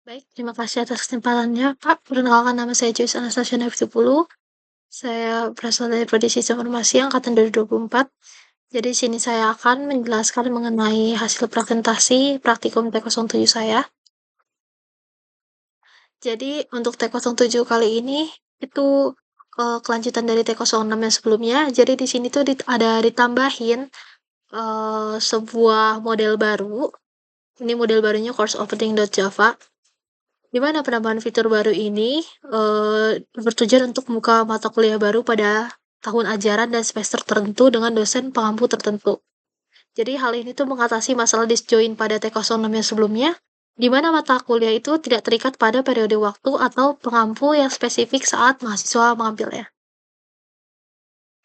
Baik, terima kasih atas kesempatannya, Kak. Perkenalkan nama saya Joyce Anastasia Nafitupulu. Saya berasal dari Prodi Sistem Informasi angkatan 2024. Jadi di sini saya akan menjelaskan mengenai hasil presentasi praktikum T07 saya. Jadi untuk T07 kali ini itu kelanjutan dari T06 yang sebelumnya. Jadi di sini tuh ada ditambahin sebuah model baru. Ini model barunya course opening.java. Di mana penambahan fitur baru ini bertujuan untuk membuka mata kuliah baru pada tahun ajaran dan semester tertentu dengan dosen pengampu tertentu. Jadi hal ini tuh mengatasi masalah disjoin pada T06 yang sebelumnya, di mana mata kuliah itu tidak terikat pada periode waktu atau pengampu yang spesifik saat mahasiswa mengambilnya.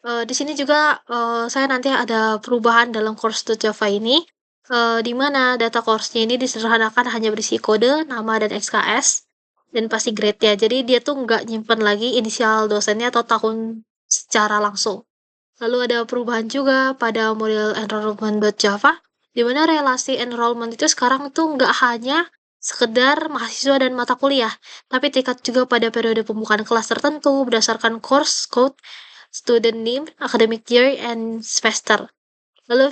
Di sini juga saya nanti ada perubahan dalam course Java ini, di mana data course-nya ini disederhanakan hanya berisi kode, nama, dan SKS, dan pasti grade ya. Jadi dia tuh nggak nyimpen lagi inisial dosennya atau tahun secara langsung. Lalu ada perubahan juga pada model enrollment.java, di mana relasi enrollment itu sekarang tuh nggak hanya sekedar mahasiswa dan mata kuliah, tapi terikat juga pada periode pembukaan kelas tertentu berdasarkan course code, student name, academic year, and semester. Lalu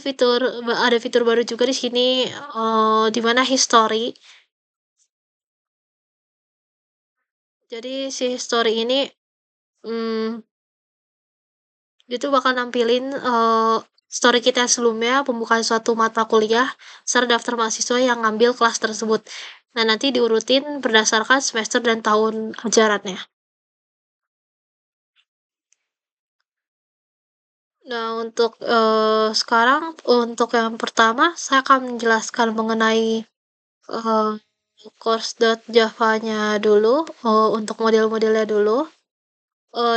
ada fitur baru juga di sini, di mana history. Jadi si history ini, hmm, itu bakal nampilin story kita yang sebelumnya, pembukaan suatu mata kuliah, serta daftar mahasiswa yang ngambil kelas tersebut. Nah, nanti diurutin berdasarkan semester dan tahun ajarannya. Nah, untuk sekarang, untuk yang pertama, saya akan menjelaskan mengenai eh, course.java-nya dulu, untuk model-modelnya dulu.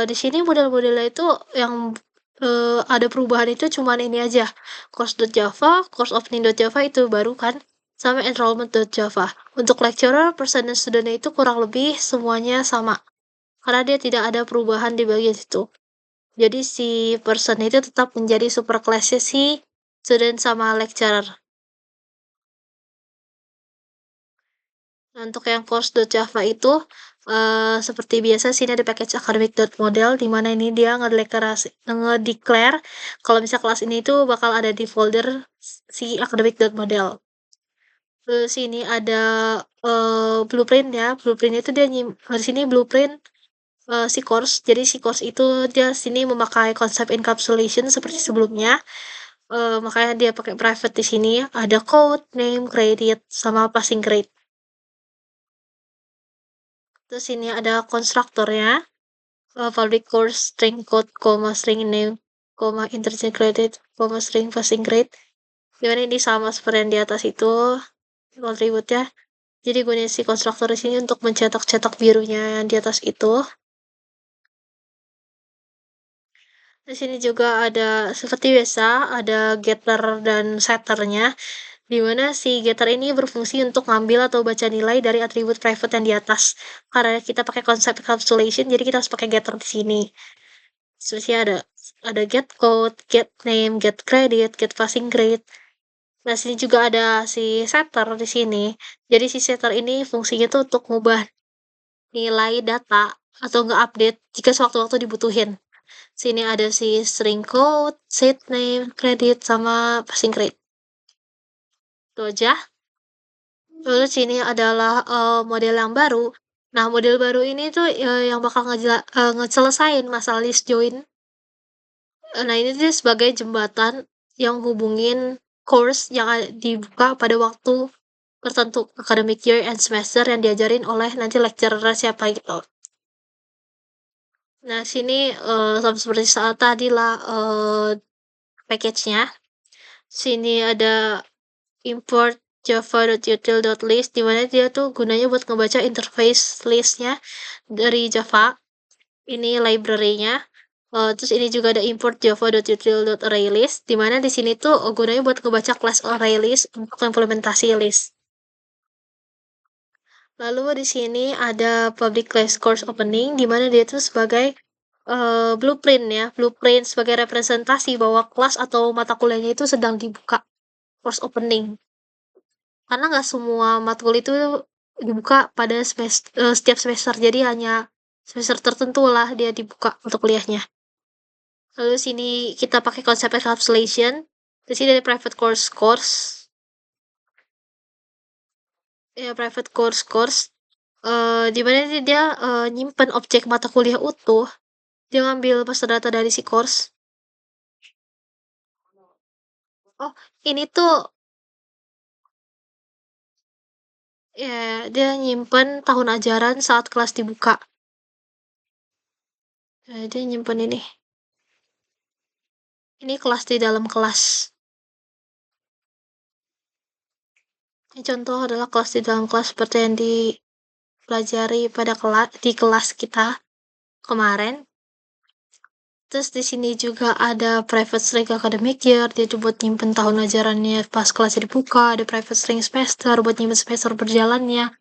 Di sini model-modelnya itu yang ada perubahan itu cuman ini aja, course.java, course opening.java itu baru kan, sama enrollment.java. Untuk lecturer, person, dan student itu kurang lebih semuanya sama, karena dia tidak ada perubahan di bagian situ. Jadi si person itu tetap menjadi super class-nya si student sama lecturer. Nah, untuk yang course.java itu seperti biasa sini ada package academic.model di mana ini dia ngedeclare kalau misalnya kelas ini itu bakal ada di folder si academic.model. Terus sini ada blueprint ya. Blueprint itu dia di sini blueprint si course. Jadi si course itu dia sini memakai konsep encapsulation seperti sebelumnya. Makanya dia pakai private di sini. Ada code, name, credit, sama passing grade. Terus ini ada konstruktornya, public course string code, string name, interchange credit, string passing grade. Dimana ini sama seperti yang di atas itu, kontributnya. Jadi gue isi konstruktor di sini untuk mencetak-cetak birunya yang di atas itu. Di sini juga ada seperti biasa, ada getter dan setternya, di mana si getter ini berfungsi untuk ngambil atau baca nilai dari atribut private yang di atas. Karena kita pakai konsep encapsulation, jadi kita harus pakai getter di sini. Terus ada get code, get name, get credit, get passing grade. Nah, sini juga ada si setter di sini. Jadi si setter ini fungsinya tuh untuk ngubah nilai data atau nggak update jika sewaktu-waktu dibutuhin. Sini ada si string code, set name, credit, sama passing grade. Itu aja. Terus sini adalah model yang baru. Nah, model baru ini tuh yang bakal ngecelesain masalah list join. Nah, ini tuh sebagai jembatan yang hubungin course yang dibuka pada waktu tertentu, academic year and semester yang diajarin oleh nanti lecturer siapa gitu. Nah, sini sama seperti saat tadi lah package-nya. Sini ada import java.util.list di mana dia tuh gunanya buat ngebaca interface listnya dari Java. Ini library-nya. Terus ini juga ada import java.util.arraylist di mana di sini tuh gunanya buat ngebaca class arraylist untuk implementasi list. Lalu di sini ada public class course opening di mana dia tuh sebagai blueprint ya, blueprint sebagai representasi bahwa kelas atau mata kuliahnya itu sedang dibuka course opening. Karena nggak semua matkul itu dibuka pada setiap semester. Jadi hanya semester tertentu lah dia dibuka untuk kuliahnya. Lalu sini kita pakai konsep encapsulation. Di sini ada private course, ya private course. Di mana dia nyimpen objek mata kuliah utuh. Dia ngambil master data dari si course. Oh, ini tuh ya dia nyimpen tahun ajaran saat kelas dibuka. Dia nyimpen ini. Ini kelas di dalam kelas. Ini contoh adalah kelas di dalam kelas seperti yang dipelajari pada di kelas kita kemarin. Terus di sini juga ada private string academic year, dia tuh buat nyimpen tahun ajarannya pas kelas dibuka. Ada private string semester buat nyimpen semester berjalannya.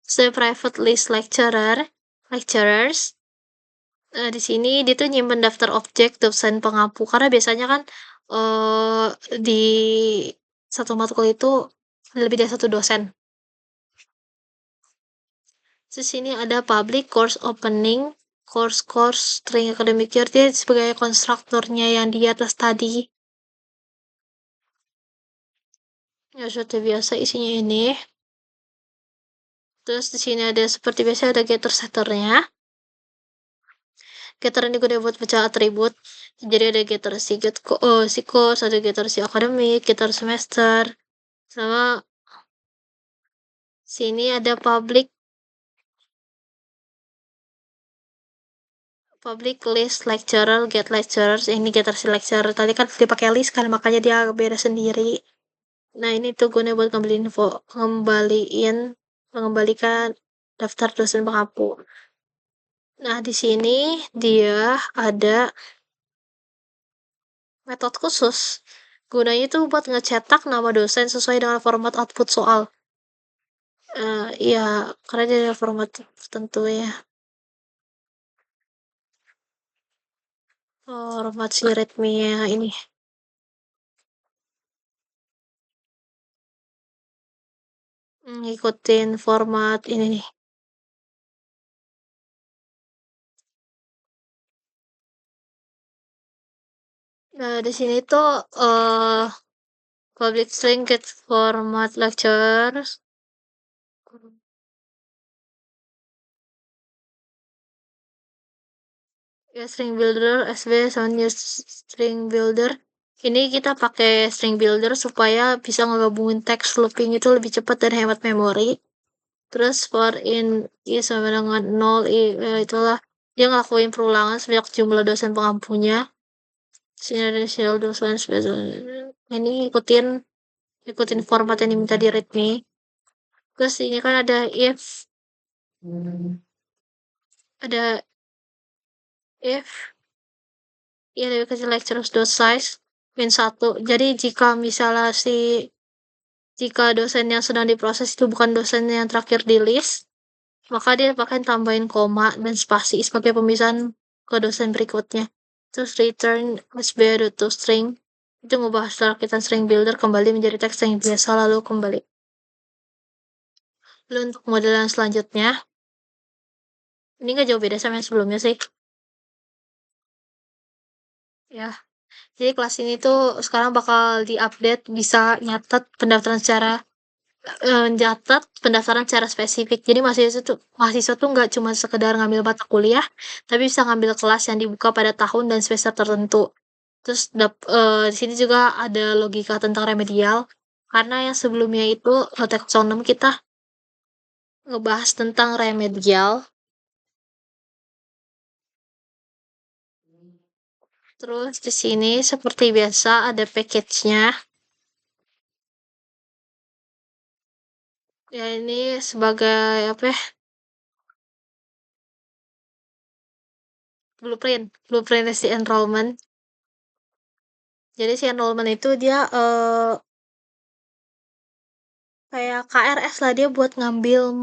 Terus ada private list lecturers. Di sini dia tuh nyimpen daftar objek dosen pengampu karena biasanya kan eh di satu matkul itu lebih dari satu dosen. Terus sini ada public course opening, course string academic year, dia sebagai konstruktornya yang di atas tadi. Ya sudah biasa isinya ini. Terus di sini ada seperti biasa ada getter setternya. Getter ini gue buat baca atribut. Jadi ada getter si course, ada getter si academic, getter semester. Sama sini ada public list lecturer, get lecturers. Ini getter si lecturer. Tadi kan dipakai list kan makanya dia beda sendiri. Nah, ini tuh gunanya buat mengembalikan daftar dosen pengampu. Nah, di sini dia ada metode khusus. Gunanya itu buat ngecetak nama dosen sesuai dengan format output soal. Iya, karena dia ada format tertentu ya. Format si readme ya ini. Ngikutin format ini nih. Nah, di sini tuh public string get format lectures. Ya, string builder, SB sama new string builder. Ini kita pakai string builder supaya bisa ngegabungin text looping itu lebih cepat dan hemat memori. Terus for in i sama dengan 0 itulah dia ngelakuin perulangan sebanyak jumlah dosen pengampunya. Sini ada serial dosen ini ikutin format yang diminta di readme. Terus ini kan ada if ya lebih kecil lectures dot size min 1. Jadi jika dosen yang sedang diproses itu bukan dosen yang terakhir di list, maka dia akan tambahin koma dan spasi sebagai pemisahan ke dosen berikutnya. Terus return sb.toString itu mengubah kita string builder kembali menjadi teks yang biasa lalu kembali. Lalu untuk model yang selanjutnya, ini nggak jauh beda sama yang sebelumnya sih. Ya, jadi kelas ini tuh sekarang bakal diupdate bisa nyatet pendaftaran secara spesifik. Jadi mahasiswa tuh nggak cuma sekedar ngambil mata kuliah, tapi bisa ngambil kelas yang dibuka pada tahun dan semester tertentu. Terus di sini juga ada logika tentang remedial. Karena yang sebelumnya itu taksonom kita ngebahas tentang remedial. Terus di sini seperti biasa ada package-nya. Ya ini sebagai apa ya? Blueprint si enrollment. Jadi si enrollment itu dia kayak KRS lah dia buat ngambil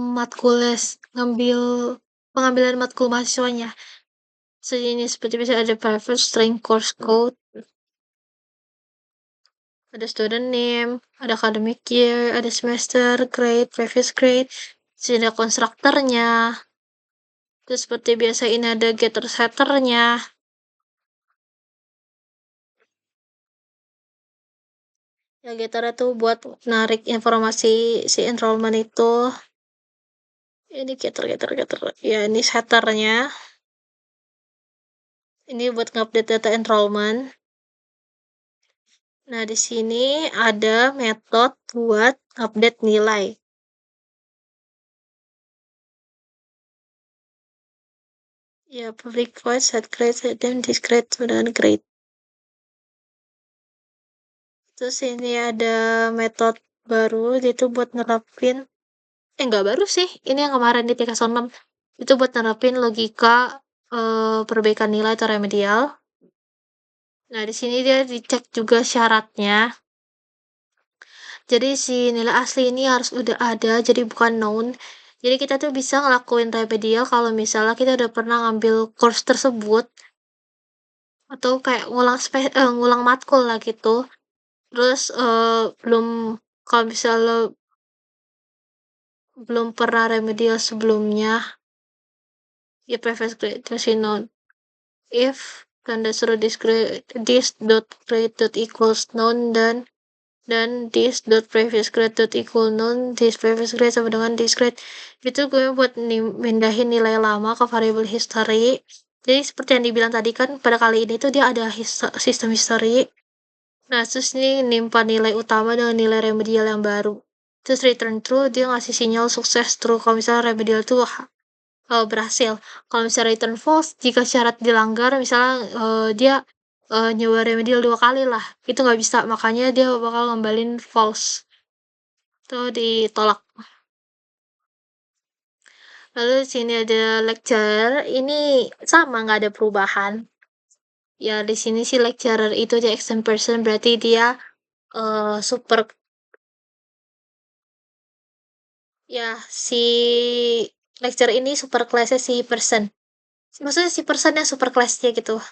pengambilan matkul mahasiswanya. Ini seperti bisa ada private string course code, ada student name, ada academic year, ada semester, grade, previous grade, Sini ada konstruktornya. Terus seperti biasa ini ada getter setternya. Ya getter itu buat narik informasi si enrollment itu. Ini getter. Ya ini setternya. Ini buat ngupdate data enrollment. Nah, di sini ada metode buat update nilai. Ya, public void, set grade, dan discrete, dan grade. Terus ini ada metode baru, itu buat nerapin. Nggak baru sih. Ini yang kemarin di TK 6. Itu buat nerapin logika perbaikan nilai atau remedial. Nah, di sini dia dicek juga syaratnya. Jadi si nilai asli ini harus udah ada, jadi bukan known. Jadi kita tuh bisa ngelakuin remedial kalau misalnya kita udah pernah ngambil course tersebut atau kayak ngulang matkul lah gitu. Terus belum kalau misalnya belum pernah remedial sebelumnya, ya previous grade masih known. If tanda seru this dot grade dot equals known dan this dot previous grade dot equal known, this previous grade sama dengan this grade. Itu gue buat mindahin nilai lama ke variable history. Jadi seperti yang dibilang tadi kan pada kali ini tuh dia ada sistem history. Nah, terus ini nimpa nilai utama dengan nilai remedial yang baru. Terus return true, dia ngasih sinyal sukses true kalau misalnya remedial tuh berhasil. Kalau misalnya return false, jika syarat dilanggar, misalnya dia nyoba remedial 2 kali lah, itu nggak bisa, makanya dia bakal ngembalin false. Itu ditolak. Lalu sini ada lecturer, ini sama nggak ada perubahan. Ya di sini sih lecturer itu dia extend person, berarti dia super. Ya, si lecturer ini super kelasnya si person. Maksudnya si person yang super kelasnya gitu.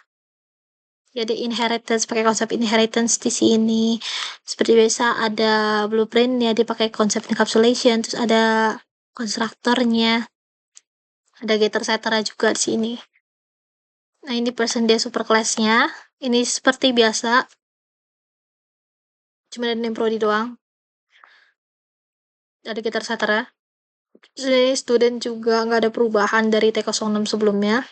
Jadi inheritance, pakai konsep inheritance di sini. Seperti biasa ada blueprint ya, dipakai konsep encapsulation, terus ada konstruktornya, ada getter setter juga di sini. Nah, ini person dia super class-nya. Ini seperti biasa, cuma ada name prodi doang. Ada getter setter ya. Terus ini student juga nggak ada perubahan dari TK06 sebelumnya.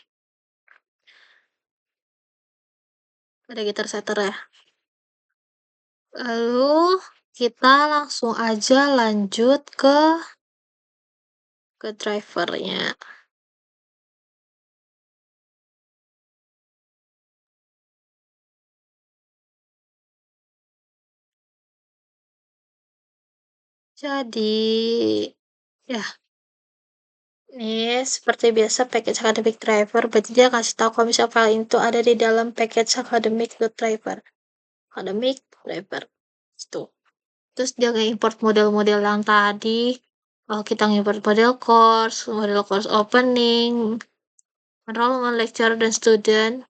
Ada getter setter ya. Lalu kita langsung aja lanjut ke drivernya. Jadi, ya, ini seperti biasa package academic driver, berarti dia kasih tahu kalau misalnya file itu ada di dalam package academic.driver. Academic driver. Itu. Terus dia nge-import model-model yang tadi. Kalau kita nge-import model course opening, enrollment, lecturer, dan student.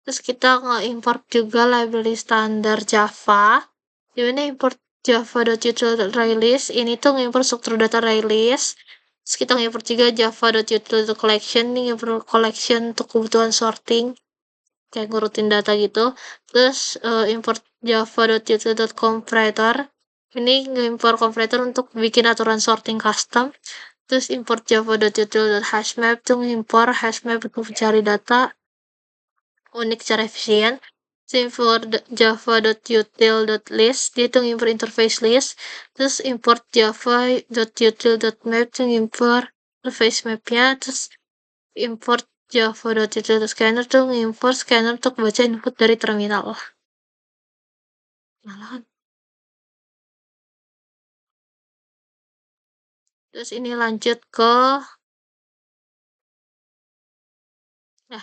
Terus kita nge-import juga library standar Java. Dimana import java.util.release. Ini tuh nge-import struktur data release. Terus kita nge-import juga java.util.collection. Ini nge-import collection untuk kebutuhan sorting. Kayak ngurutin data gitu. Terus import java.util.comparator. Ini nge-import comparator untuk bikin aturan sorting custom. Terus import java.util.hashmap itu nge-import hashmap untuk mencari data unik secara efisien. Import java.util.list dia itu import interface list. Terus import java.util.map itu import interface mapnya. Terus import java.util.scanner tuh import scanner untuk baca input dari terminal. Malahan. Terus ini lanjut ke nah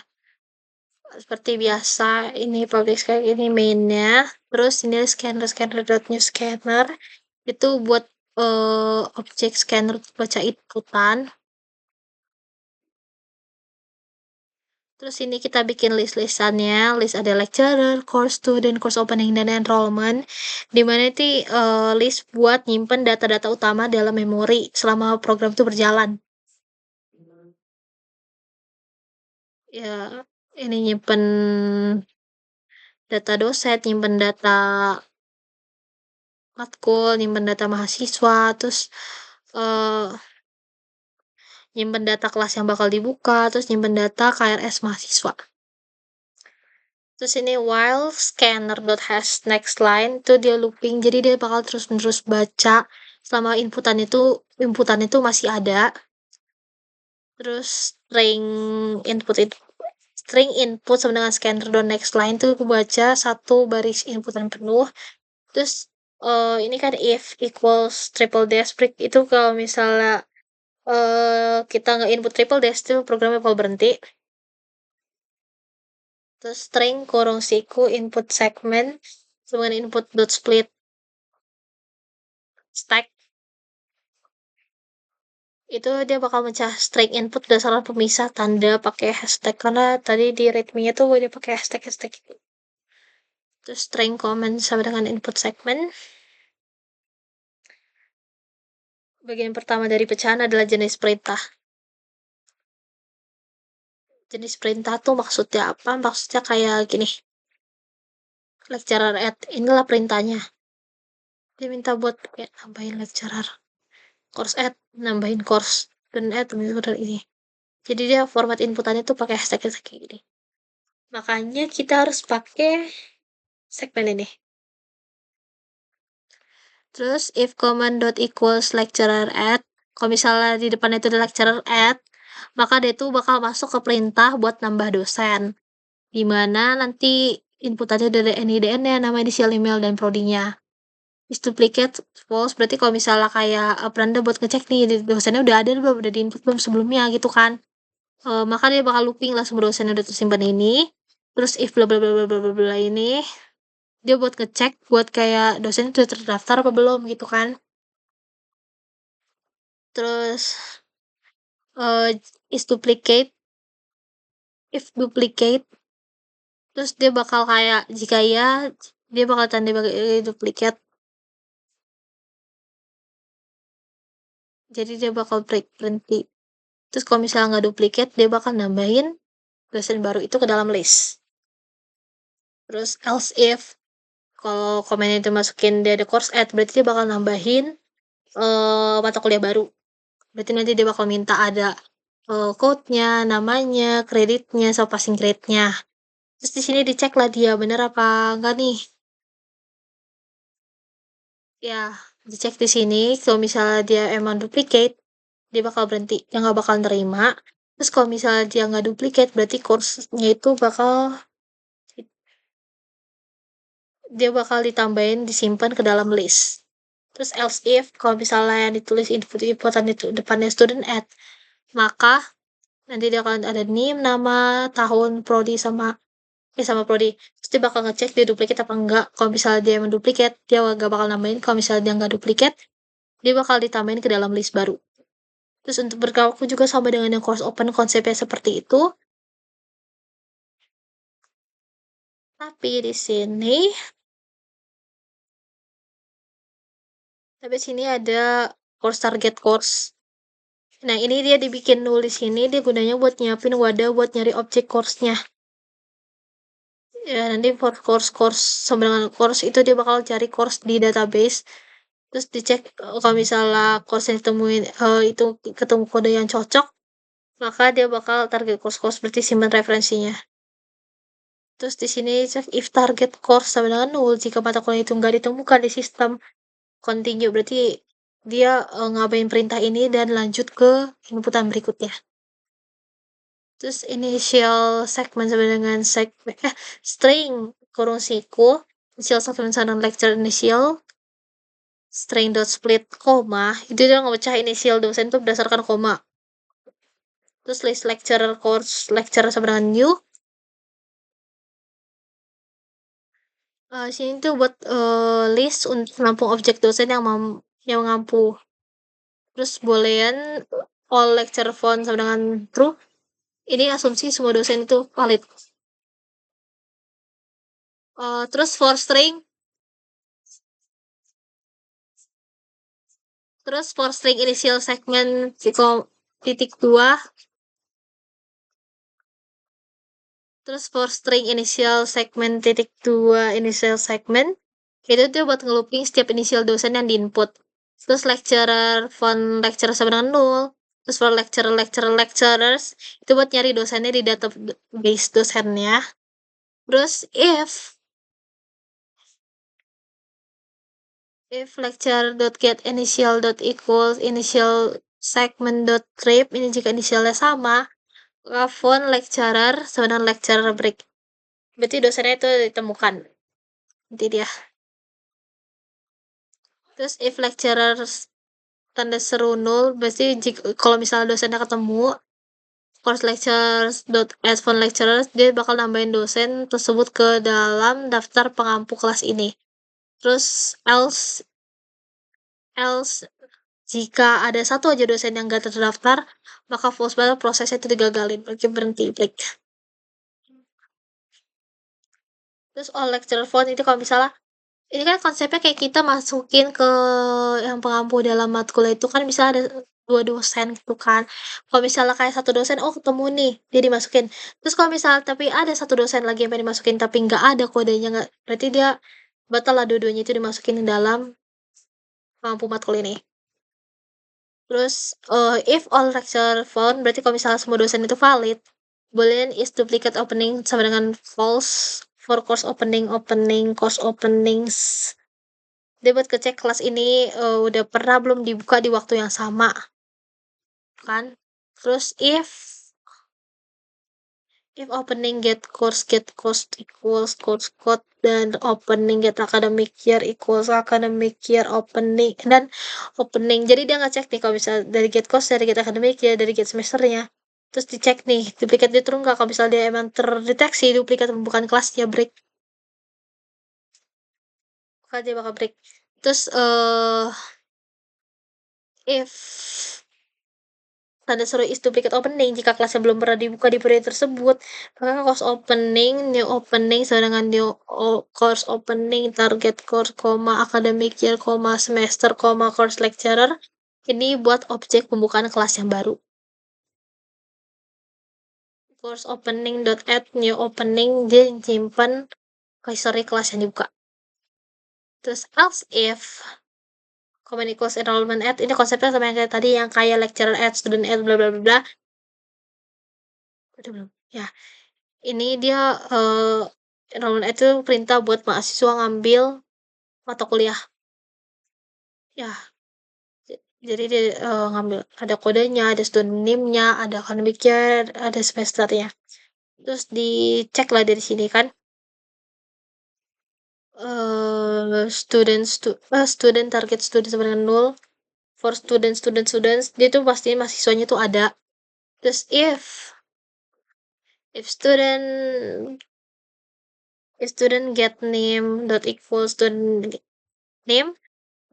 seperti biasa ini public kayak ini mainnya. Terus ini scanner.new scanner itu buat objek scanner untuk baca inputan. Terus ini kita bikin list-listannya, list ada lecturer, course student, course opening, dan enrollment. Di mana itu list buat nyimpen data-data utama dalam memori selama program itu berjalan. Ya, ini nyimpen data dosen, nyimpen data matkul, nyimpen data mahasiswa, terus eh nyimpen data kelas yang bakal dibuka, terus nyimpen data KRS mahasiswa. Terus ini while scanner.has next line itu dia looping, jadi dia bakal terus-menerus baca selama inputan itu masih ada. Terus string input sama dengan scanner.next line tuh baca satu baris inputan penuh. Terus ini kan if equals triple dash break itu kalau misalnya kita nggak input triple dash itu programnya bakal berhenti. Terus string kurung siku input segment sama dengan input dot split stack itu dia bakal mecah string input berdasarkan pemisah tanda pakai hashtag karena tadi di readme-nya tuh dia pakai hashtag itu. Terus string comment sama dengan input segment. Bagian pertama dari pecahan adalah jenis perintah. Jenis perintah tuh maksudnya apa? Maksudnya kayak gini. Lecturer add, inilah perintahnya. Dia minta buat nambahin lecturer. Course add, nambahin course. Dan add, dari ini. Jadi dia format inputannya tuh pakai hashtag kayak gini. Makanya kita harus pakai segmen ini. Terus if command dot equals lecturer add, kalau misalnya di depannya itu ada lecturer add, maka dia tuh bakal masuk ke perintah buat nambah dosen. Dimana nanti inputannya dari NIDN-nya, nama inisial email dan prodinya. Is duplicate false, berarti kalau misalnya kayak Pranda buat ngecek nih, dosennya udah ada belum, udah di input belum sebelumnya gitu kan. Maka dia bakal looping lah semua dosen yang udah tersimpan ini. Terus if bla bla bla bla bla bla ini, dia buat ngecek buat kayak dosen itu udah terdaftar apa belum gitu kan. Terus is duplicate, if duplicate, terus dia bakal kayak jika ya dia bakal tanda duplicate, jadi dia bakal berhenti. Terus kalau misalnya nggak duplicate dia bakal nambahin dosen baru itu ke dalam list. Terus else if, kalau komen itu masukin dia ada course add, berarti dia bakal nambahin mata kuliah baru. Berarti nanti dia bakal minta ada code-nya, namanya, kreditnya, sama passing grade-nya. Terus di sini dicek lah dia bener apa enggak nih. Ya, dicek di sini. Kalau misalnya dia emang duplicate, dia bakal berhenti. Dia nggak bakal nerima. Terus kalau misalnya dia nggak duplicate, berarti course-nya itu dia bakal ditambahin, disimpan ke dalam list. Terus else if, kalau misalnya yang ditulis inputan itu depannya student add, maka nanti dia akan ada name, nama, tahun, prodi sama prodi. Terus dia bakal ngecek dia duplicate apa enggak. Kalau misalnya dia emang duplicate, dia nggak bakal nambahin. Kalau misalnya dia nggak duplicate, dia bakal ditambahin ke dalam list baru. Terus untuk berlaku juga sama dengan yang course open, konsepnya seperti itu. Tapi di sini, ada course target course. Nah, ini dia dibikin nulis ini, dia gunanya buat nyiapin wadah buat nyari objek course-nya. Ya, nanti for course sama dengan course itu dia bakal cari course di database. Terus dicek kalau misalnya course yang ditemuin itu ketemu kode yang cocok, maka dia bakal target course berarti simpan referensinya. Terus di sini cek if target course sama dengan null jika mata kuliah itu nggak ditemukan di sistem continue, berarti dia ngapain perintah ini dan lanjut ke inputan berikutnya. Terus initial segment sama dengan string kurung siku initial segment sama dengan lecture initial string dot split koma itu dia ngecah initial dosen itu berdasarkan koma. Terus list lecturer course lecturer sama dengan new. Sini tuh buat list untuk menampung objek dosen yang mampu. Terus boolean all lecture font sama dengan true. Ini asumsi semua dosen itu valid. Terus for string initial segment titik dua, terus for string initial segment titik dua initial segment itu tuh buat ngelooping setiap initial dosen yang diinput. Terus lecturer font lecturer sama dengan nol. Terus for lecturers itu buat nyari dosennya di database dosennya. Terus if lecture.get initial dot equals initial segment dot trip, ini jika inisialnya sama, font lecturer sama dengan lecturer break. Berarti dosennya itu ditemukan. Nanti dia. Terus if lecturer tanda seru nol, berarti kalau misalnya dosennya ketemu, course lectures dot add phone lecturers, dia bakal nambahin dosen tersebut ke dalam daftar pengampu kelas ini. Terus else jika ada satu aja dosen yang gak terdaftar, maka false banget prosesnya itu digagalin, berhenti break. Terus all lecturer phone itu kalau misalnya ini kan konsepnya kayak kita masukin ke yang pengampu dalam matkul itu kan bisa ada dua dosen gitu kan. Kalau misalnya kayak satu dosen, oh ketemu nih, dia dimasukin. Terus kalau misalnya tapi ada satu dosen lagi yang pengen dimasukin tapi nggak ada kodenya nggak, berarti dia batal lah dua-duanya itu dimasukin ke dalam pengampu matkul ini. Terus if all lecture found, berarti kalau misalnya semua dosen itu valid, boolean is duplicate opening sama dengan false for course openings. Dia buat ngecek kelas ini udah pernah belum dibuka di waktu yang sama, kan? Terus if opening get course equals course code dan opening get academic year equals academic year opening dan opening. Jadi dia ngecek nih kalau misalnya dari get course, dari get academic year, dari get semesternya. Terus dicek nih, duplikat dia turun nggak? Kalau misalnya dia emang terdeteksi duplikat pembukaan kelasnya break, maka dia bakal break. Terus if tanda seru is duplicate opening jika kelasnya belum pernah dibuka di periode tersebut, maka course opening, new opening sama dengan new course opening, target course, academic year, semester, course lecturer, ini buat objek pembukaan kelas yang baru. Course opening dot add new opening, dia simpan history kelas yang dibuka. Terus else if common equals enrollment add, ini konsepnya sama yang kayak tadi, yang kayak lecturer add, student add, bla bla bla bla. Udah belum? Ya. Ini dia enrollment add itu perintah buat mahasiswa ngambil mata kuliah. Ya, jadi dia ngambil ada kodenya, ada student name-nya, ada academic year, ada semesternya. Terus dicek lah dari sini kan. Student target student sama dengan 0 for students dia tuh pasti mahasiswanya tuh ada. Terus if student get name dot equal student name,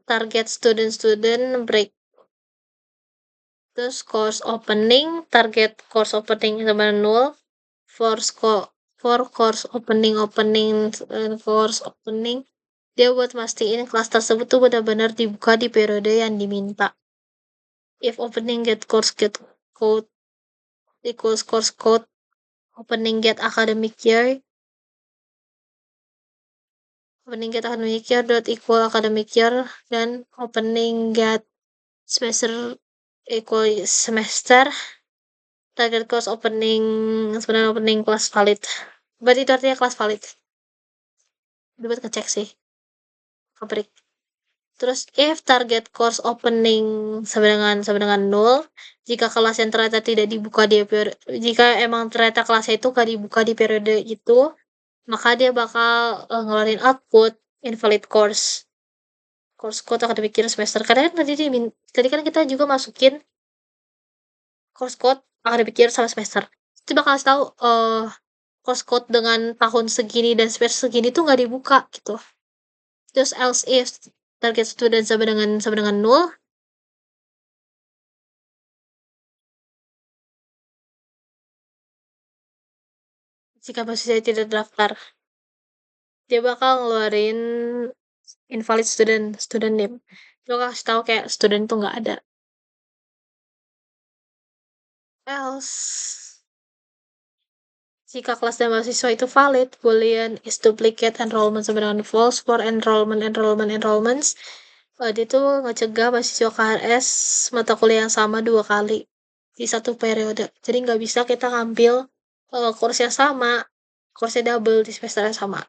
target student break. Terus course opening, target course opening sama 0 for course opening course opening, dia buat mastiin kelas tersebut tuh benar-benar dibuka di periode yang diminta. If opening get code equals course code, opening get academic year dot equal academic year, dan opening get semester equal semester, target course opening sebenarnya opening kelas valid. Berarti itu artinya kelas valid. Buat ngecek sih. Break. Terus if target course opening sama dengan 0, jika kelas yang ternyata tidak dibuka di periode, jika emang ternyata kelasnya itu gak dibuka di periode itu, maka dia bakal ngeluarin output invalid course code academic year semester. Karena kan tadi kan kita juga masukin course code academic year sama semester. Itu bakal kasih tahu course code dengan tahun segini dan semester segini tuh nggak dibuka gitu. Terus else if target student sama dengan 0, Jika mahasiswa tidak terdaftar, dia bakal ngeluarin invalid student name. Dia bakal kasih tahu kayak student itu nggak ada. Else, jika kelas dan mahasiswa itu valid, Boolean is duplicate enrollment sama dengan false for enrollments. Dia tuh ngecegah mahasiswa KRS mata kuliah yang sama 2 kali di satu periode. Jadi nggak bisa kita ngambil course yang sama, course double di semester yang sama.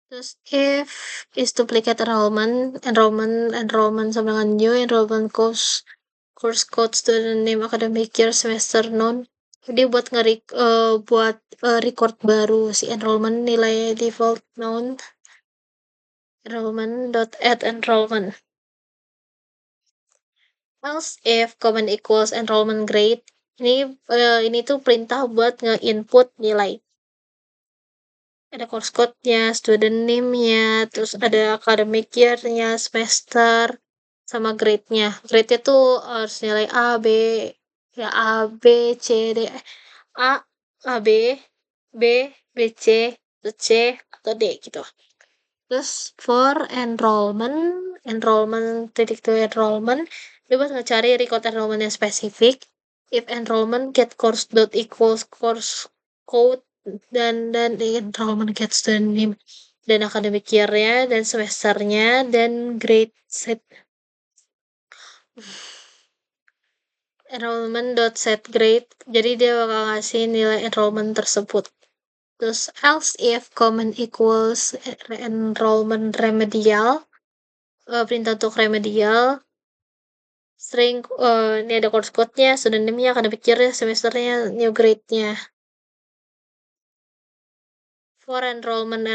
Terus if is duplicate enrollment sama dengan new enrollment course code student name academic year semester non. Jadi buat record baru si enrollment nilai default non enrollment dot add enrollment. Else if common equals enrollment grade. Ini tuh perintah buat nge-input nilai. Ada course code-nya, student name-nya, terus ada academic year-nya, semester, sama grade-nya. Grade-nya tuh harus nilai A, B, ya A, B, C, D, A, A, B, B, C, atau C, atau D gitu. Terus for enrollment titik to enrollment, dia buat ngecari record enrollment yang spesifik. If enrollment get course dot equals course code dan enrollment get student name dan academic year-nya dan semesternya dan grade set enrollment dot set grade. Jadi dia bakal ngasih nilai enrollment tersebut. Terus else if common equals enrollment remedial, perintah untuk remedial string ini ada course code-nya, student name-nya, academic year-nya, semesternya, new grade-nya. For enrollment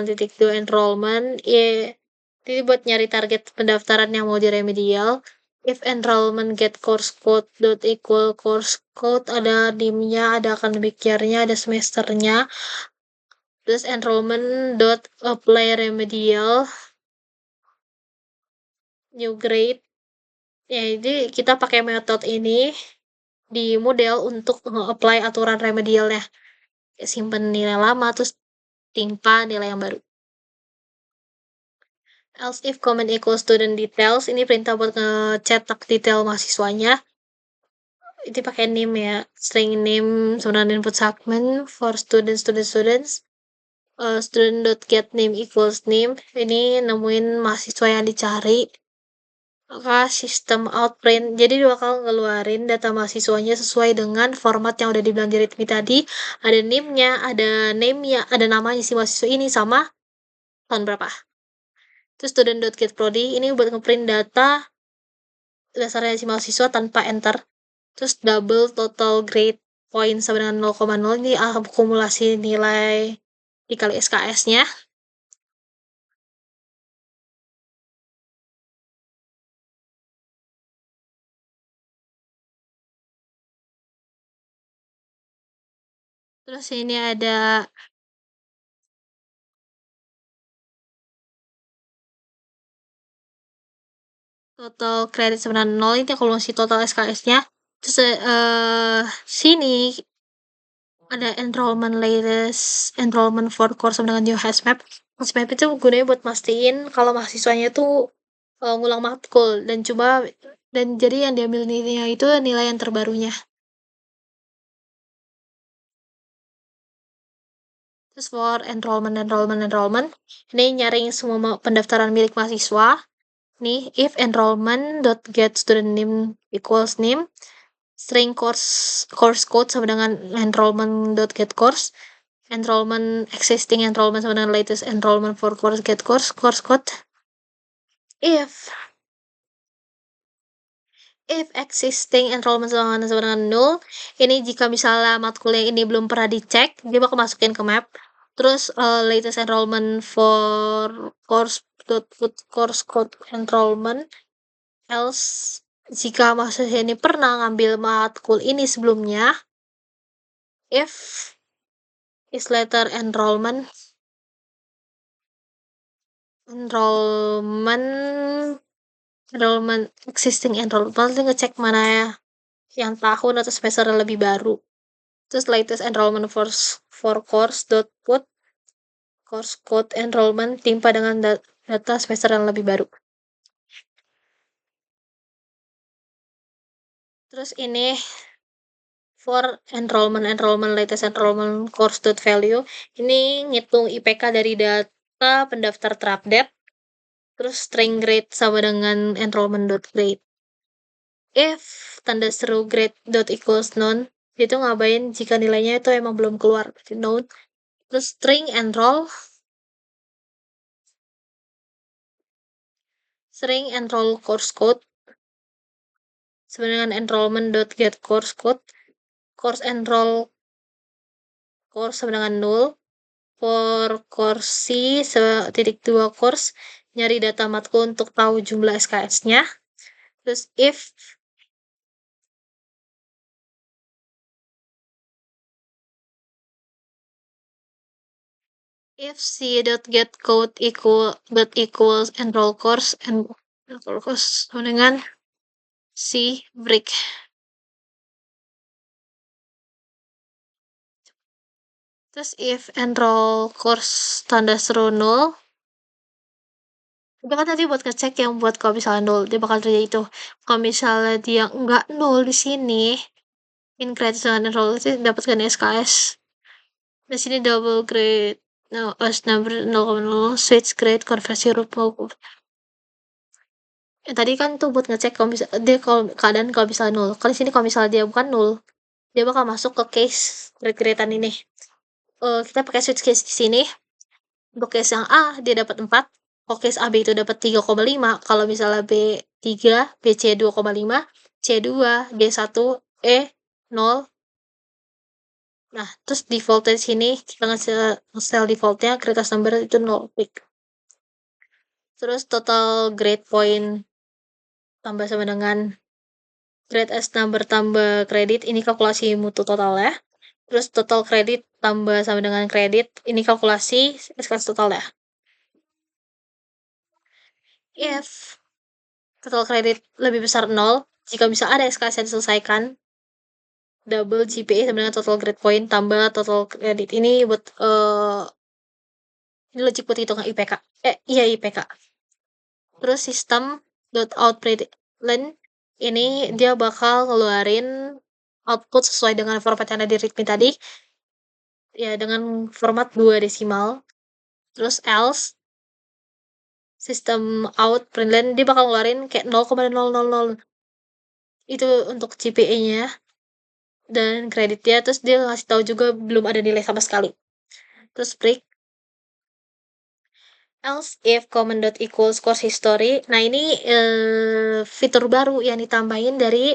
titik to enrollment, jadi buat nyari target pendaftaran yang mau di remedial. If enrollment get course code dot equal course code, ada dim-nya, ada academic year-nya, ada semesternya. Terus enrollment dot apply remedial new grade. Ya, jadi kita pakai metode ini di model untuk nge-apply aturan remedialnya. Simpen nilai lama, terus timpa nilai yang baru. Else if comment equals student details, ini perintah buat ngecetak detail mahasiswanya. Itu pakai name ya, string name sebenarnya input segment for students. Student.get name equals name. Ini nemuin mahasiswa yang dicari. Maka sistem outprint, jadi dia bakal ngeluarin data mahasiswanya sesuai dengan format yang udah dibilang jadi tadi. Ada name-nya, ada namanya si mahasiswa ini sama tahun berapa. Terus student.getProdi ini buat ngeprint data dasarnya si mahasiswa tanpa enter. Terus double total grade point sama dengan 0,0 ini akumulasi nilai dikali SKS-nya. Terus ini ada total credit sebenarnya 0 ini akumulasi total SKS-nya. Terus sini ada enrollment for course sama dengan new HASMAP. HASMAP itu gunanya buat mastiin kalau mahasiswanya tuh ngulang matkul dan jadi yang diambil nilainya itu nilai yang terbarunya. Terus for enrollment, ini nyaring semua pendaftaran milik mahasiswa. Nih, if enrollment dot get student name equals name, string course code sama dengan enrollment dot get course, existing enrollment sama dengan latest enrollment for course get course code. If existing enrollment sama dengan null, ini jika misalnya matkulnya ini belum pernah dicek, dia bakal masukin ke map. Terus latest enrollment for course code enrollment. Else jika mahasiswa ini pernah ngambil matkul ini sebelumnya, if is later enrollment enrollment enrollment existing enrollment paling ngecek mana ya yang tahun atau semester yang lebih baru. Terus latest enrollment for course dot put course code enrollment timpa dengan data semester yang lebih baru. Terus ini for enrollment latest enrollment course dot value ini ngitung IPK dari data pendaftar terupdate. Terus string grade sama dengan enrollment dot grade. If tanda seru grade dot equals none, itu ngapain jika nilainya itu emang belum keluar, berarti none. Terus string enroll course code sama dengan enrollment dot get course code. Course enroll course sama dengan null. For course C titik 2 course nyari data matkul untuk tahu jumlah SKS-nya. Terus if C dot get code equals enroll course sama dengan C break. Terus if enroll course tanda seru null, itu kan tadi buat ngecek yang buat kalau misalnya null, dia bakal terjadi itu. Kalau misalnya dia nggak null di sini, increase dengan enroll itu dapatkan SKS. Di sini double grade, no, as number 0,0, switch grade, konversi huruf tadi kan tuh buat ngecek kalau bisa dia kalau keadaan kalau misalnya nol. Kalau di sini kalau misalnya dia bukan nol, dia bakal masuk ke case grade-gradean ini. Kita pakai switch case di sini. Untuk case yang A dia dapat 4. Kalau case AB itu dapat 3,5. Kalau misalnya B3, BC 2,5, C2, D1, E 0. Nah, terus defaultnya di sini kita nge-sell defaultnya create number itu 0. Terus total grade point tambah sama dengan grade as number tambah kredit, ini kalkulasi mutu total ya. Terus total kredit tambah sama dengan kredit, ini kalkulasi SKS total ya. If total kredit lebih besar 0, jika bisa ada SKS yang diselesaikan, double GPA sama dengan total grade point tambah total kredit. Ini buat ini logik buat hitungan IPK. Iya IPK. Terus sistem dot output len ini dia bakal ngeluarin output sesuai dengan format yang ada di readme tadi. Ya dengan format 2 desimal. Terus else sistem out println dia bakal ngeluarin kayak 0,000 itu untuk GPA-nya dan kreditnya. Terus dia ngasih tahu juga belum ada nilai sama sekali. Terus break else if common dot equals course history. Nah ini fitur baru yang ditambahin dari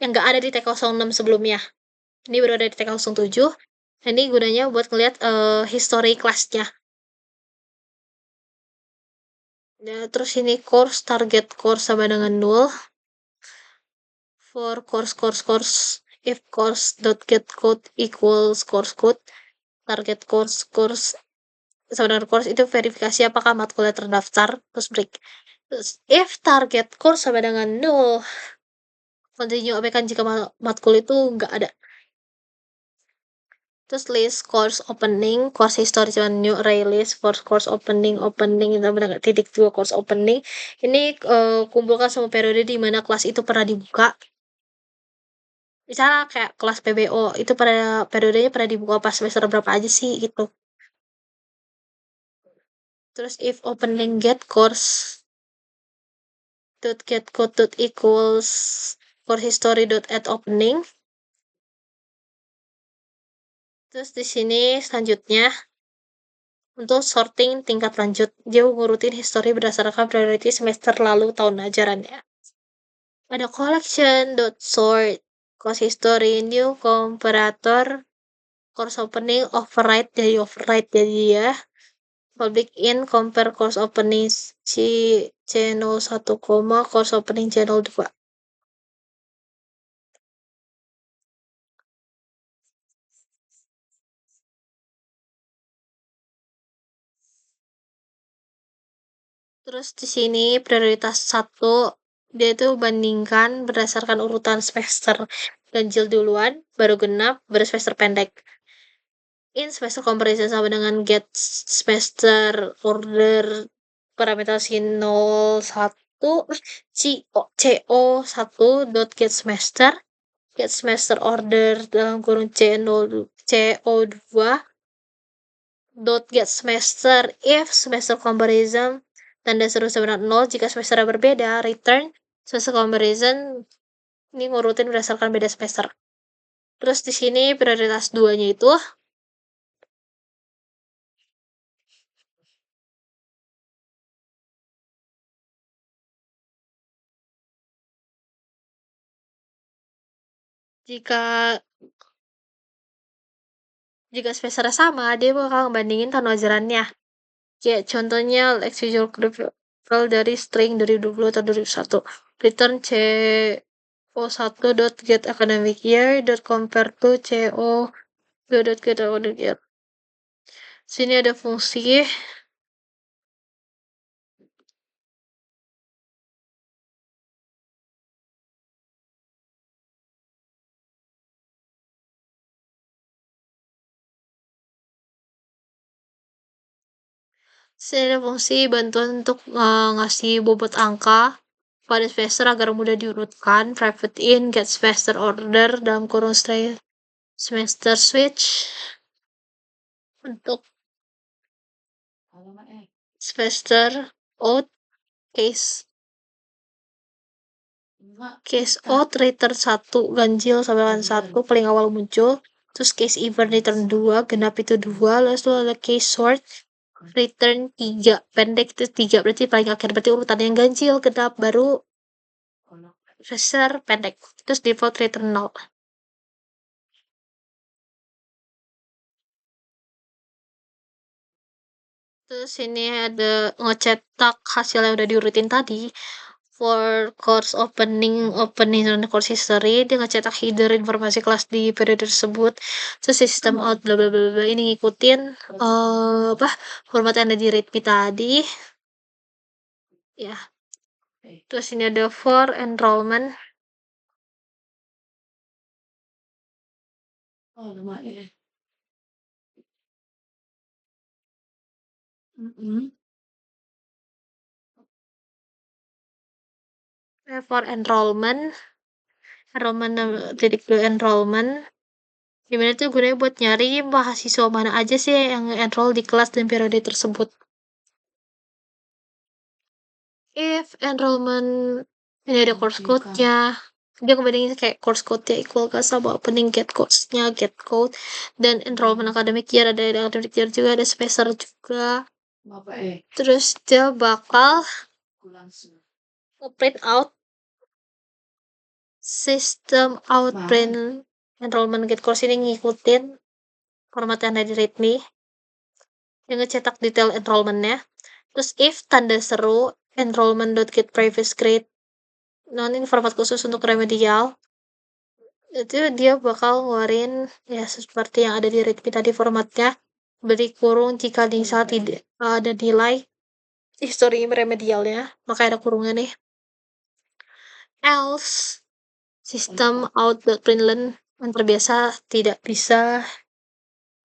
yang nggak ada di T06 sebelumnya. Ini baru ada di T07. Ini gunanya buat ngeliat history kelasnya. Nah, terus ini course target course sama dengan null. For course if course dot get code equals course code target course sama dengan course itu verifikasi apakah matkulnya terdaftar terus break. Terus if target course sama dengan null, continue abaikan jika matkul itu nggak ada. Terus list course opening, course history sama new array list for course opening itu benar titik 2 course opening. Ini kumpulkan semua periode di mana kelas itu pernah dibuka. Misalnya kayak kelas PBO itu pada periodenya pernah dibuka pas semester berapa aja sih gitu. Terus if opening get course dot get code dot equals course history dot add opening. Terus di sini selanjutnya untuk sorting tingkat lanjut dia ngurutin history berdasarkan priority semester lalu tahun ajarannya. Ada collection dot sort course history new comparator course opening override jadi ya public in compare course opening channel 1, course opening channel 2. Terus di sini prioritas satu, dia itu bandingkan berdasarkan urutan semester. Ganjil duluan, baru genap, baru semester pendek. In semester comparison sama dengan get semester order parameter si 01 CO 1 dot get semester order dalam kurung CO2 dot get semester if semester comparison tanda seru sama dengan 0 jika semester berbeda return semester comparison ini ngurutin berdasarkan beda semester. Terus di sini prioritas 2-nya itu jika jika semester sama dia bakal bandingin tahun ajarannya. Kayak contohnya Lex Visual Critical dari string 2020 atau 2021. Return CO1 dot get academic year dot compare to CO2 dot get academic year. Sini ada fungsi sini ada fungsi bantuan untuk ngasih bobot angka pada semester agar mudah diurutkan. Private in, get semester order dalam kurung semester switch untuk semester out case out return 1 ganjil sampai dengan 1 paling awal muncul, terus case even return 2 genap itu 2, lalu ada case short return 3 pendek itu 3 berarti paling akhir, berarti urutan yang ganjil genap baru besar pendek, terus default return 0. Terus ini ada ngecetak hasil yang udah diurutin tadi. For course opening dan course history, dia ngecetak header informasi kelas di periode tersebut. Terus sistem out bla bla bla bla, ini ngikutin apa format yang ada di readme tadi. Ya. Terus ini ada for enrollment. For enrollment titik dua enrollment. Gimana tuh gunanya buat nyari mahasiswa mana aja sih yang enroll di kelas dan periode tersebut. If enrollment ini ada course code-nya, dia ngebandingin kayak course code-nya equal ke sama opening get course-nya, get code, dan enrollment academic year, ada academic year juga, ada semester juga. Terus dia bakal print out sistem out print enrollment get course ini ngikutin format yang ada di readme. Dia ngecetak detail enrollment-nya. Terus if tanda seru enrollment.get previous grade, nah ini format khusus untuk remedial, itu dia bakal ngeluarin ya seperti yang ada di readme tadi formatnya, beri kurung jika misal tidak ada nilai history remedialnya, maka ada kurungnya nih. Else sistem out.println enter biasa tidak bisa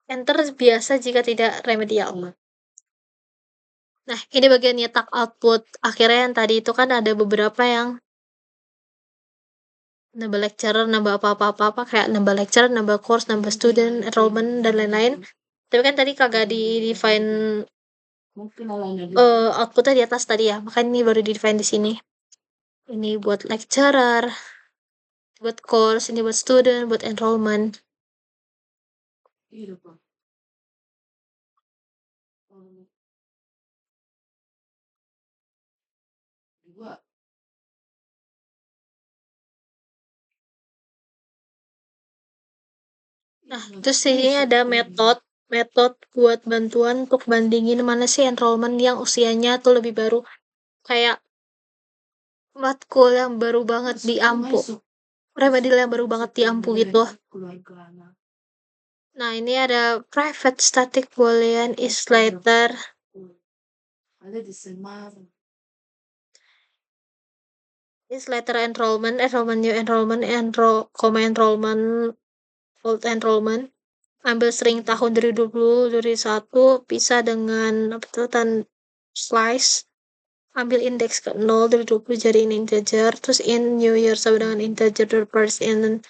enter biasa jika tidak remedial. Nah, ini bagian nyetak output. Akhirnya yang tadi itu kan ada beberapa yang nambah lecturer, nambah apa-apa kayak nambah lecturer, nambah course, nambah student, enrollment, dan lain-lain. Tapi kan tadi kagak di define outputnya di atas tadi ya, makanya ini baru di define di sini. Ini buat lecturer, buat course, ini buat student, buat enrollment. Nah, terus ini ada metode buat bantuan untuk bandingin mana sih enrollment yang usianya tuh lebih baru. Kayak matkul yang baru banget di Ampu. Remedial yang baru banget di Ampu gitu. Nah, ini ada private static boolean is later. Is letter enrollment, enrollment new enrollment, enrollment, old enrollment. Ambil string tahun 2020, 2021, pisah dengan apa tuh slice, ambil indeks ke 0 dari 20 jadiin integer, terus in new year sama dengan integer the first in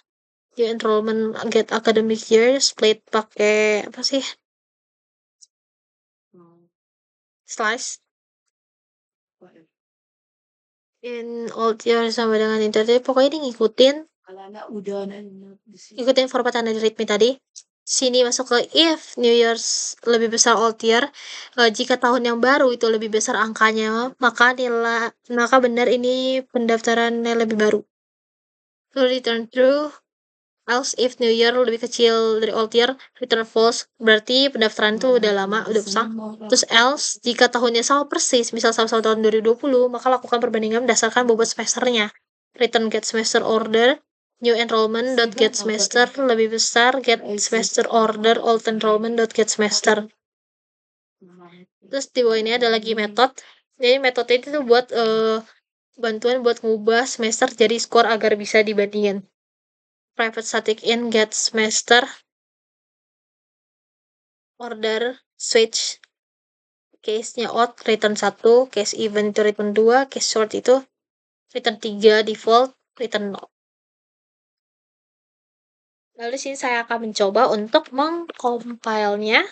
new enrollment get academic year, split pakai apa sih? Slice. In old year sama dengan integer, pokoknya ini ikutin format yang ada di readme tadi. Sini masuk ke if New Year's lebih besar old year, jika tahun yang baru itu lebih besar angkanya, maka benar ini pendaftarannya lebih baru. Lalu return true, else if New Year lebih kecil dari old year, return false, berarti pendaftaran itu udah lama, udah besar. Terus else, jika tahunnya sama persis, misal sama-sama tahun 2020, maka lakukan perbandingan berdasarkan bobot semesternya. Return get semester order, new enrollment dot get semester lebih besar, get semester order, old enrollment dot get semester. Terus di bawah ini ada lagi metode. Jadi metode itu tuh buat bantuan buat ngubah semester jadi skor agar bisa dibandingin. Private static in get semester order switch, case-nya odd return 1, case even itu return 2, case short itu return 3, default return 0. Lalu sini saya akan mencoba untuk mengcompile-nya.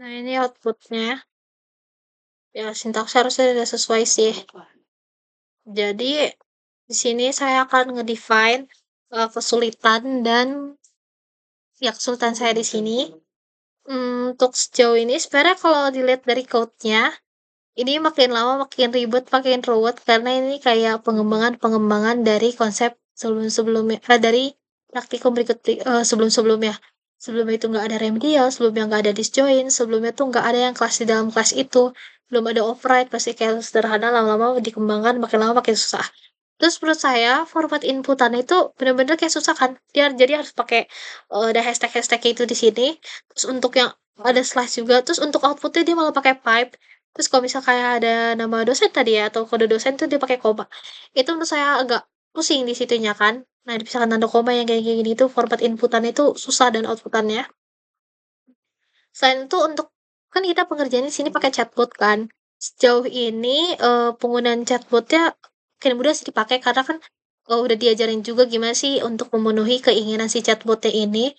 Nah, ini outputnya. Ya, sintaks harusnya sudah sesuai sih. Jadi, di sini saya akan ngedefine kesulitan dan ya kesulitan saya di sini. Untuk sejauh ini sebenarnya kalau dilihat dari code-nya, ini makin lama makin ribet, makin ruwet karena ini kayak pengembangan-pengembangan dari konsep sebelum-sebelumnya, dari praktikum sebelum-sebelumnya. Sebelumnya itu nggak ada remedial, sebelumnya nggak ada disjoin, sebelumnya tuh nggak ada yang kelas di dalam kelas itu, belum ada override, pasti kayak sederhana, lama-lama dikembangkan, makin lama makin susah. Terus menurut saya format inputan itu bener-bener kayak susah kan. Dia jadi harus pakai ada hashtag-hashtag itu di sini. Terus untuk yang ada slash juga. Terus untuk outputnya dia malah pakai pipe. Terus kalau misal kayak ada nama dosen tadi ya atau kode dosen tuh dia pakai koma. Itu menurut saya agak pusing di situnya kan. Nah, misalkan tanda koma yang kayak gini itu format inputan itu susah dan outputannya. Selain itu untuk kan kita pengerjaan di sini pakai chatbot kan. Sejauh ini penggunaan chatbotnya makin mudah sih dipakai karena kan udah diajarin juga gimana sih untuk memenuhi keinginan si chatbotnya ini.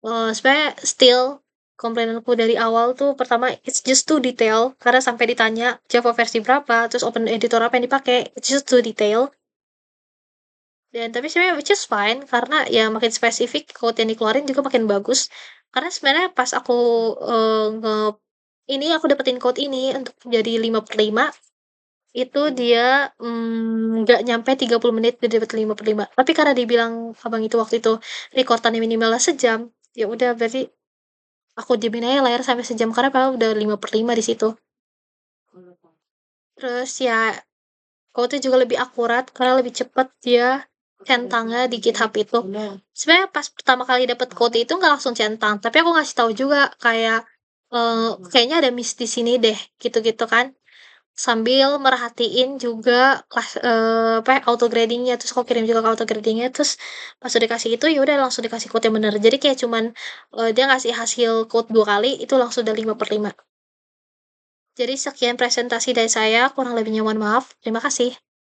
Sebenarnya still komplainanku dari awal tuh pertama it's just too detail karena sampai ditanya Java versi berapa, terus open editor apa yang dipakai, it's just too detail. Dan tapi sebenarnya which is fine karena ya makin spesifik code yang dikeluarin juga makin bagus. Karena sebenarnya pas aku ini aku dapetin code ini untuk jadi 5/5 itu dia nggak nyampe 30 menit udah dapet 5/5. Tapi karena dibilang abang itu waktu itu rekordannya minimal sejam, ya udah berarti aku diemin aja layar sampai sejam karena padahal udah 5/5 di situ. Terus ya code-nya juga lebih akurat karena lebih cepat dia centangnya di GitHub itu. Sebenarnya pas pertama kali dapet code itu nggak langsung centang, tapi aku ngasih tahu juga kayak kayaknya ada miss di sini deh, gitu-gitu kan. Sambil merhatiin juga kelas apa ya, auto gradingnya terus aku kirim juga ke auto gradingnya terus pas udah dikasih itu ya udah langsung dikasih code yang bener. Jadi kayak cuman dia ngasih hasil code 2 kali itu langsung udah 5/5. Jadi sekian presentasi dari saya, kurang lebihnya mohon maaf. Terima kasih.